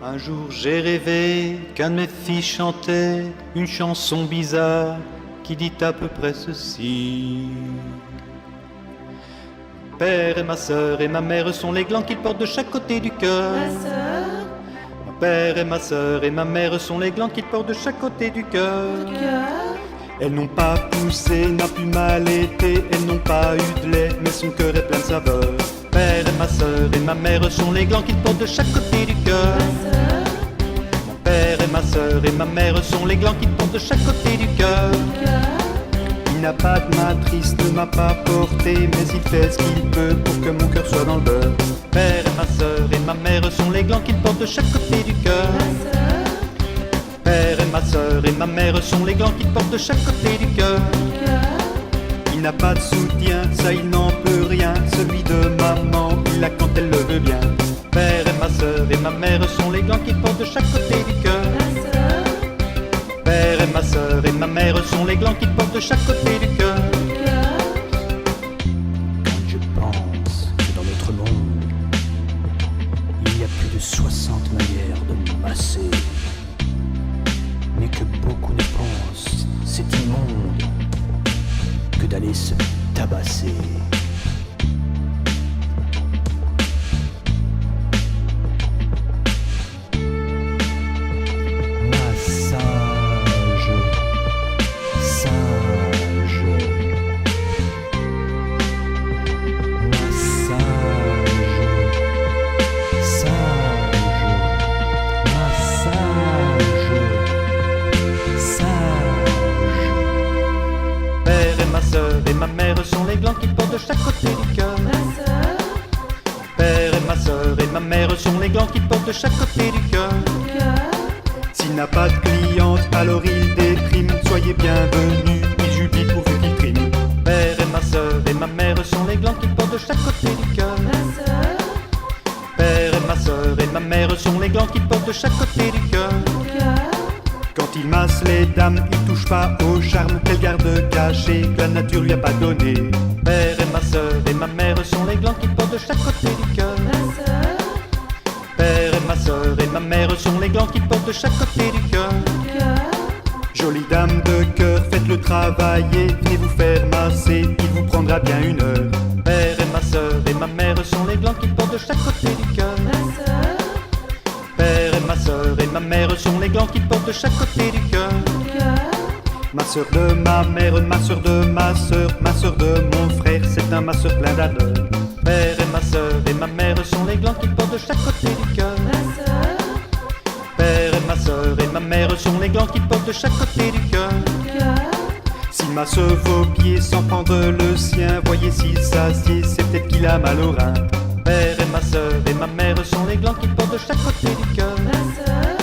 Un jour j'ai rêvé qu'un de mes fils chantait une chanson bizarre qui dit à peu près ceci. Père et ma sœur et ma mère sont les glands qu'il porte de chaque côté du cœur. Ma sœur, Mon père et ma sœur et ma mère sont les glands qu'il porte de chaque côté du cœur. cœur, Elles n'ont pas poussé, n'a plus mal été, elles n'ont pas eu de lait, mais son cœur est plein de saveur. Père et ma sœur et ma mère sont les glands qu'il porte de chaque côté du cœur. ma sœur, Mon père et ma sœur et ma mère sont les glands qu'il porte de chaque côté du cœur. cœur, Il n'a pas de matrice, ne m'a pas porté, mais il fait ce qu'il peut pour que mon cœur soit dans le beurre. Père et ma sœur et ma mère sont les glands qu'il porte de chaque côté du cœur. ma sœur, Père et ma sœur et ma mère sont les glands qu'il porte de chaque côté du cœur. cœur, Il n'a pas de soutien, ça il n'en peut rien. Celui de maman, il l'a quand elle le veut bien. Père et ma sœur et ma mère sont les glands qu'il porte de chaque côté du cœur. ma sœur, Père et ma sœur et ma mère sont les glands qu'il porte de chaque côté du cœur. cœur, Quand je pense que dans notre monde, il y a plus de 60 manières de masser, mais que beaucoup ne pensent, c'est immonde, que d'aller se tabasser. Massage, sage. Père et ma sœur et ma mère sont les glands qu'il porte de chaque côté du cœur. ma sœur, Père et ma sœur et ma mère sont les glands qu'il porte de chaque côté du cœur. cœur, S'il n'a pas de cliente, alors il déprime. Soyez bienvenus, il jubile pourvu qu'il trime. Père et ma sœur et ma mère sont les glands qu'il porte de chaque côté du cœur. ma sœur, Père et ma sœur et ma mère sont les glands qu'il porte de chaque côté du cœur. cœur, Quand il masse les dames, il touche pas au charme, quelle garde cachée que la nature lui a pas donné. Père et ma sœur et ma mère sont les glands qu'il porte de chaque côté du cœur. ma sœur, Père et ma sœur et ma mère sont les glands qu'il porte de chaque côté du cœur. cœur, Jolie dame de cœur, faites-le travailler, venez vous faire masser, il vous prendra bien une heure. Père et ma sœur et ma mère sont les glands qu'il porte de chaque côté du cœur. ma sœur, Père et ma sœur et ma mère sont les glands qu'il porte de chaque côté du cœur. cœur, Ma sœur de ma mère, ma sœur de ma sœur de mon frère, c'est un masseur plein d'ardeur. Père et ma sœur et ma mère sont les glands qu'il porte de chaque côté du cœur. ma sœur, Père et ma sœur et ma mère sont les glands qu'il porte de chaque côté du cœur. cœur, S'il masse vos pieds sans prendre le sien, voyez s'il s'assied, c'est peut-être qu'il a mal au rein. Père et ma sœur et ma mère sont les glands qu'il porte de chaque côté du cœur. ma sœur,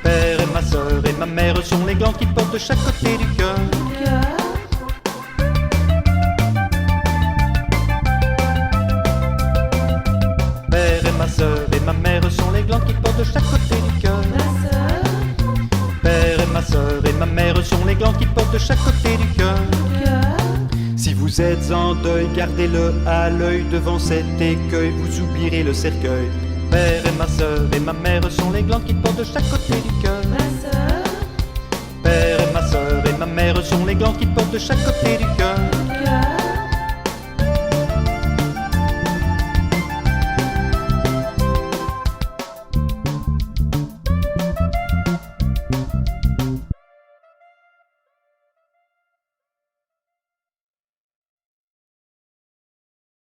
Père et ma sœur et ma mère sont les glands qu'il porte de chaque côté du cœur. cœur, Père et ma sœur et ma mère sont les glands qu'il porte de chaque côté du cœur. ma sœur, Père et ma sœur et ma mère sont les glands qu'il porte de chaque côté du cœur. cœur, Si vous êtes en deuil, gardez-le à l'œil devant cet écueil, vous oublierez le cercueil. Père et ma sœur et ma mère sont les glands qu'il porte de chaque côté du cœur. ma sœur, Père et ma sœur et ma mère sont les glands qu'il porte de chaque côté du cœur. cœur,